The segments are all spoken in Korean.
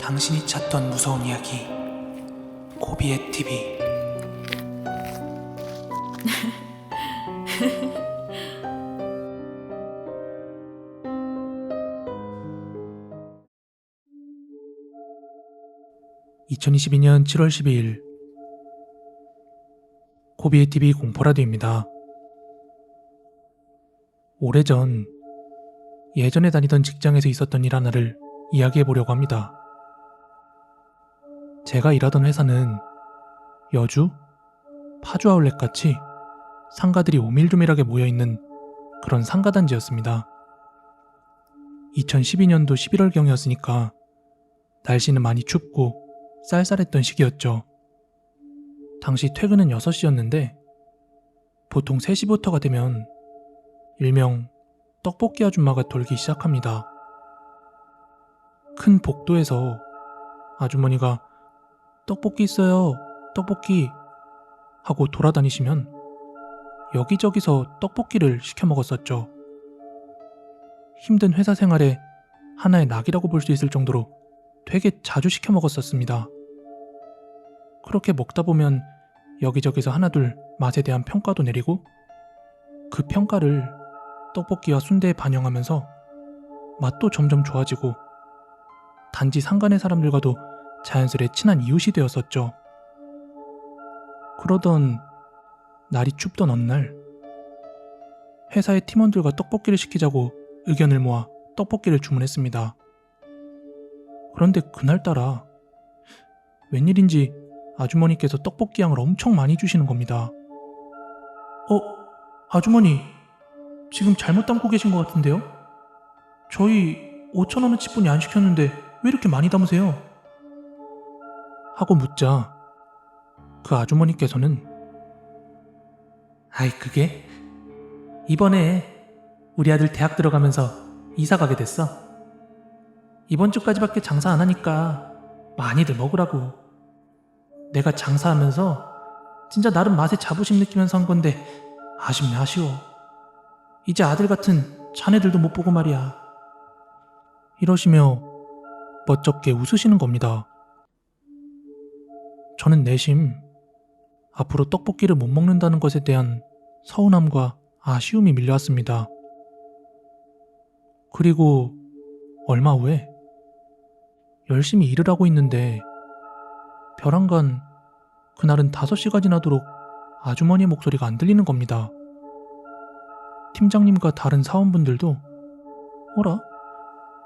당신이 찾던 무서운 이야기 고비의 TV. (2022년 7월 12일) 고비의 TV 공포라디오입니다. 오래전 예전에 다니던 직장에서 있었던 일 하나를 이야기해보려고 합니다. 제가 일하던 회사는 여주, 파주 아울렛같이 상가들이 오밀조밀하게 모여있는 그런 상가단지였습니다. 2012년도 11월경이었으니까 날씨는 많이 춥고 쌀쌀했던 시기였죠. 당시 퇴근은 6시였는데 보통 3시부터가 되면 일명 떡볶이 아줌마가 돌기 시작합니다. 큰 복도에서 아주머니가 떡볶이 있어요, 떡볶이 하고 돌아다니시면 여기저기서 떡볶이를 시켜 먹었었죠. 힘든 회사 생활에 하나의 낙이라고 볼 수 있을 정도로 되게 자주 시켜 먹었었습니다. 그렇게 먹다 보면 여기저기서 하나둘 맛에 대한 평가도 내리고 그 평가를 떡볶이와 순대에 반영하면서 맛도 점점 좋아지고 단지 상간의 사람들과도 자연스레 친한 이웃이 되었었죠. 그러던 날이 춥던 어느 날 회사의 팀원들과 떡볶이를 시키자고 의견을 모아 떡볶이를 주문했습니다. 그런데 그날따라 웬일인지 아주머니께서 떡볶이 양을 엄청 많이 주시는 겁니다. 아주머니, 지금 잘못 담고 계신 것 같은데요? 저희 5,000원어치 뿐이 안 시켰는데 왜 이렇게 많이 담으세요? 하고 묻자 그 아주머니께서는 그게 이번에 우리 아들 대학 들어가면서 이사 가게 됐어. 이번 주까지밖에 장사 안 하니까 많이들 먹으라고. 내가 장사하면서 진짜 나름 맛에 자부심 느끼면서 한 건데 아쉽네 아쉬워. 이제 아들 같은 자네들도 못 보고 말이야. 이러시며 멋쩍게 웃으시는 겁니다. 저는 내심 앞으로 떡볶이를 못 먹는다는 것에 대한 서운함과 아쉬움이 밀려왔습니다. 그리고 얼마 후에 열심히 일을 하고 있는데 벼랑간 그날은 5시가 지나도록 아주머니의 목소리가 안 들리는 겁니다. 팀장님과 다른 사원분들도 어라?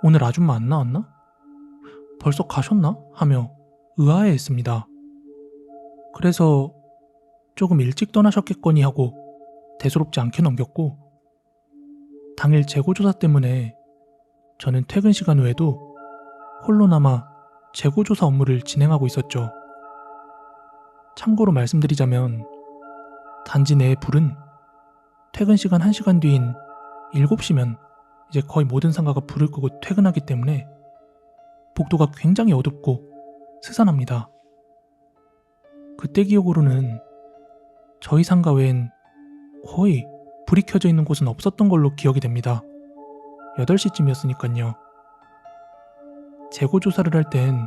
오늘 아줌마 안 나왔나? 벌써 가셨나? 하며 의아해했습니다. 그래서 조금 일찍 떠나셨겠거니 하고 대수롭지 않게 넘겼고, 당일 재고조사 때문에 저는 퇴근 시간 외에도 홀로 남아 재고조사 업무를 진행하고 있었죠. 참고로 말씀드리자면 단지 내의 불은 퇴근 시간 1시간 뒤인 7시면 이제 거의 모든 상가가 불을 끄고 퇴근하기 때문에 복도가 굉장히 어둡고 스산합니다. 그때 기억으로는 저희 상가 외엔 거의 불이 켜져 있는 곳은 없었던 걸로 기억이 됩니다. 8시쯤이었으니까요. 재고조사를 할 땐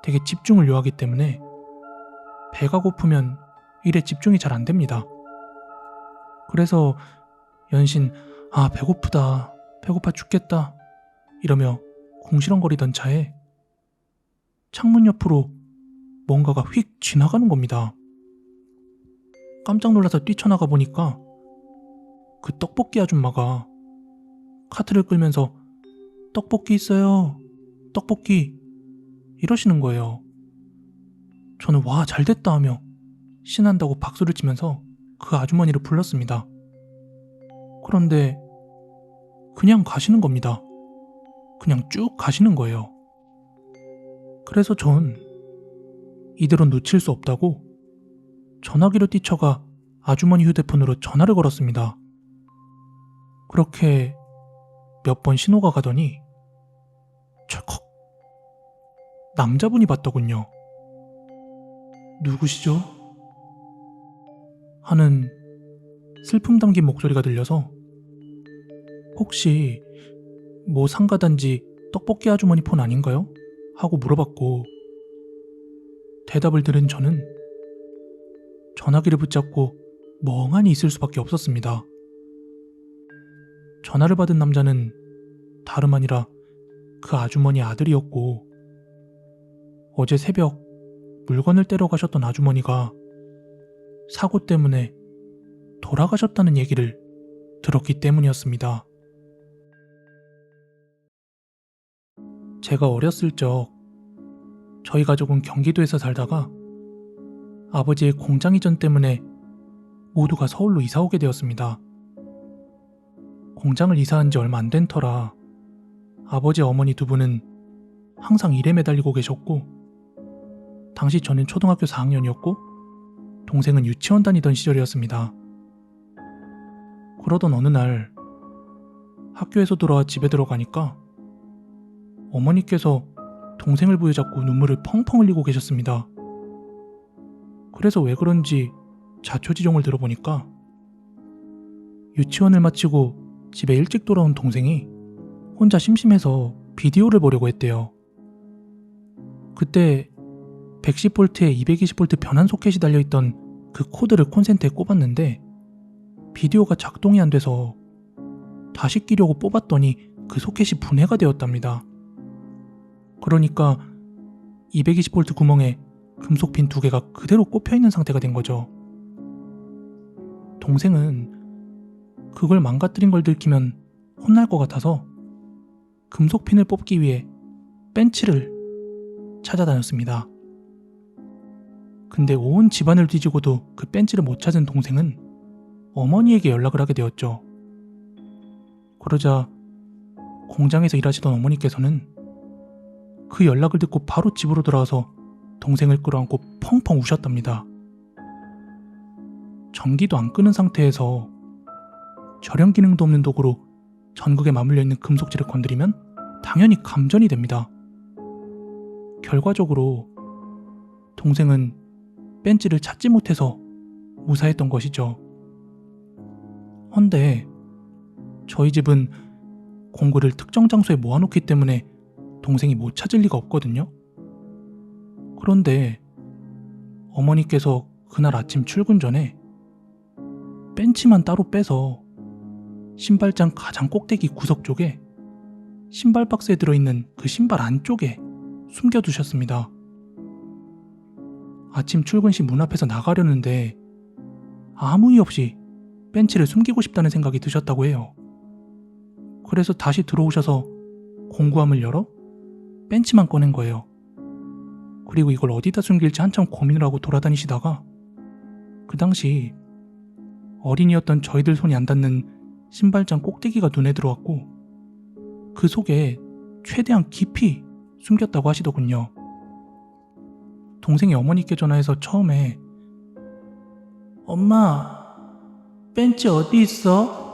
되게 집중을 요하기 때문에 배가 고프면 일에 집중이 잘 안 됩니다. 그래서 연신 배고프다, 배고파 죽겠다 이러며 궁시렁거리던 차에 창문 옆으로 뭔가가 휙 지나가는 겁니다. 깜짝 놀라서 뛰쳐나가 보니까 그 떡볶이 아줌마가 카트를 끌면서 떡볶이 있어요, 떡볶이 이러시는 거예요. 저는 와 잘됐다 하며 신난다고 박수를 치면서 그 아주머니를 불렀습니다. 그런데 그냥 가시는 겁니다. 그냥 쭉 가시는 거예요. 그래서 전 이대로 놓칠 수 없다고 전화기로 뛰쳐가 아주머니 휴대폰으로 전화를 걸었습니다. 그렇게 몇 번 신호가 가더니 철컥 남자분이 받더군요. 누구시죠? 하는 슬픔 담긴 목소리가 들려서 혹시 모 상가단지 떡볶이 아주머니 폰 아닌가요? 하고 물어봤고, 대답을 들은 저는 전화기를 붙잡고 멍하니 있을 수밖에 없었습니다. 전화를 받은 남자는 다름 아니라 그 아주머니 아들이었고, 어제 새벽 물건을 떼러 가셨던 아주머니가 사고 때문에 돌아가셨다는 얘기를 들었기 때문이었습니다. 제가 어렸을 적 저희 가족은 경기도에서 살다가 아버지의 공장 이전 때문에 모두가 서울로 이사 오게 되었습니다. 공장을 이사한 지 얼마 안 된 터라 아버지 어머니 두 분은 항상 일에 매달리고 계셨고, 당시 저는 초등학교 4학년이었고 동생은 유치원 다니던 시절이었습니다. 그러던 어느 날 학교에서 돌아와 집에 들어가니까 어머니께서 동생을 부여잡고 눈물을 펑펑 흘리고 계셨습니다. 그래서 왜 그런지 자초지종을 들어보니까 유치원을 마치고 집에 일찍 돌아온 동생이 혼자 심심해서 비디오를 보려고 했대요. 그때 110V에 220V 변환 소켓이 달려있던 그 코드를 콘센트에 꼽았는데 비디오가 작동이 안 돼서 다시 끼려고 뽑았더니 그 소켓이 분해가 되었답니다. 그러니까 220V 구멍에 금속핀 2개가 그대로 꼽혀있는 상태가 된 거죠. 동생은 그걸 망가뜨린 걸 들키면 혼날 것 같아서 금속핀을 뽑기 위해 벤치를 찾아다녔습니다. 근데 온 집안을 뒤지고도 그 벤치를 못 찾은 동생은 어머니에게 연락을 하게 되었죠. 그러자 공장에서 일하시던 어머니께서는 그 연락을 듣고 바로 집으로 돌아와서 동생을 끌어안고 펑펑 우셨답니다. 전기도 안 끄는 상태에서 절연 기능도 없는 도구로 전극에 맞물려 있는 금속질을 건드리면 당연히 감전이 됩니다. 결과적으로 동생은 벤치를 찾지 못해서 무사했던 것이죠. 헌데 저희 집은 공구를 특정 장소에 모아놓기 때문에 동생이 못 찾을 리가 없거든요. 그런데 어머니께서 그날 아침 출근 전에 벤치만 따로 빼서 신발장 가장 꼭대기 구석 쪽에 신발 박스에 들어있는 그 신발 안쪽에 숨겨두셨습니다. 아침 출근 시 문 앞에서 나가려는데 아무 이유 없이 벤치를 숨기고 싶다는 생각이 드셨다고 해요. 그래서 다시 들어오셔서 공구함을 열어 벤치만 꺼낸 거예요. 그리고 이걸 어디다 숨길지 한참 고민을 하고 돌아다니시다가 그 당시 어린이였던 저희들 손이 안 닿는 신발장 꼭대기가 눈에 들어왔고 그 속에 최대한 깊이 숨겼다고 하시더군요. 동생이 어머니께 전화해서 처음에 "엄마, 벤치 어디 있어?"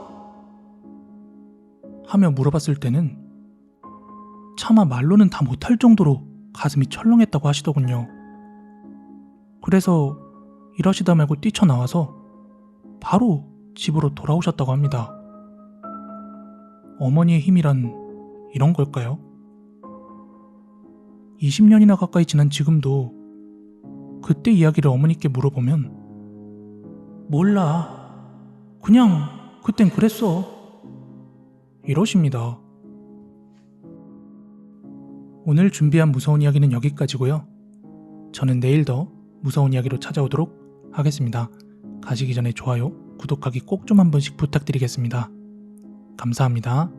하며 물어봤을 때는 차마 말로는 다 못할 정도로 가슴이 철렁했다고 하시더군요. 그래서 일하시다 말고 뛰쳐나와서 바로 집으로 돌아오셨다고 합니다. 어머니의 힘이란 이런 걸까요? 20년이나 가까이 지난 지금도 그때 이야기를 어머니께 물어보면 "몰라. 그냥 그땐 그랬어." 이러십니다. 오늘 준비한 무서운 이야기는 여기까지고요. 저는 내일 더 무서운 이야기로 찾아오도록 하겠습니다. 가시기 전에 좋아요, 구독하기 꼭 좀 한 번씩 부탁드리겠습니다. 감사합니다.